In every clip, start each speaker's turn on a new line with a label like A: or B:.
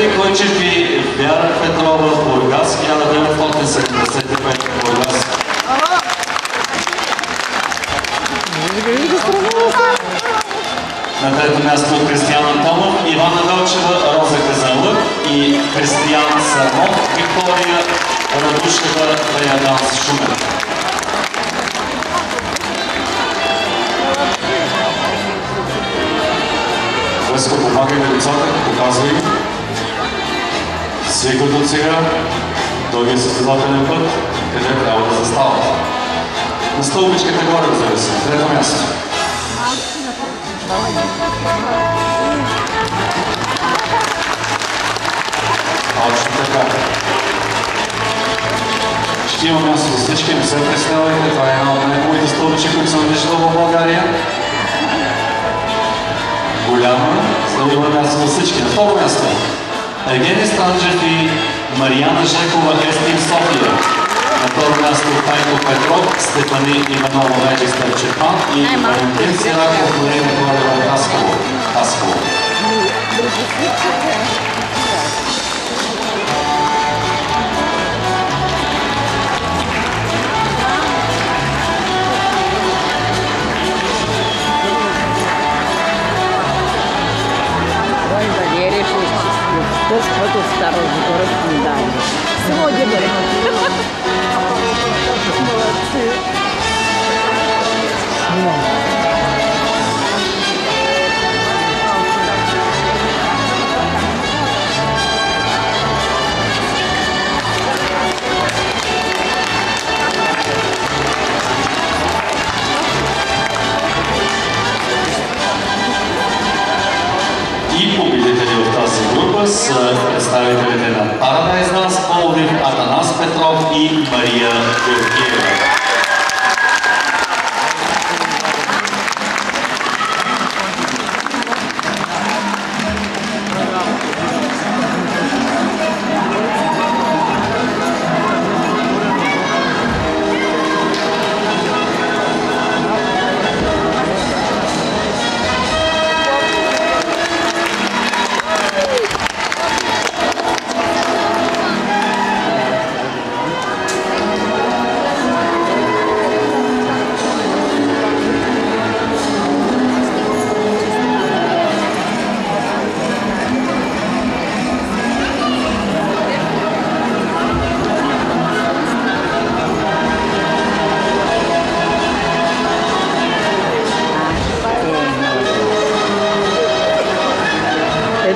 A: Валерий Койчев и Вяра Петрова в Бургас, 1975 в Бургас. На трето място Кристиян Антонов, Ивана Велчева, Роза Казанлък и Кристиян Сармов, Виктория Радушева, Даянанс Шумен. Веско, помагай на лицата, показвай. Свикват от сега дългия състезателен път, къде трябва да застават. На стълбичката горе, разбира се, трето място. Точно така. Ще има място за всички, не се представяйте. Това е една от най-хубавите стълбички, които съм виждал в България. Голяма, за да има място за всички. На второ място Евгений Странджев и Марияна Жекова, Естим София. На второ място Тайко Петров, Стефани Иванова, Регистър Чепан и Валентин Сираков, Марина Колева, Хасково.
B: Каквото старо город недавно. Сегодня говорим.
A: И победители в тази група са представителите на Paradise Dance Пловдив, Атанас Петров и Мария Георгиева.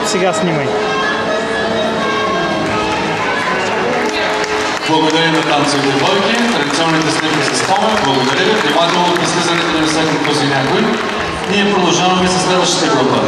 C: Сега снимай.
A: Благодаря на танцовите двойки, традиционните снимки с Томен. Благодаря ви. Внимателно при слизането да не се пропусне някой. Ние продължаваме с следващата група.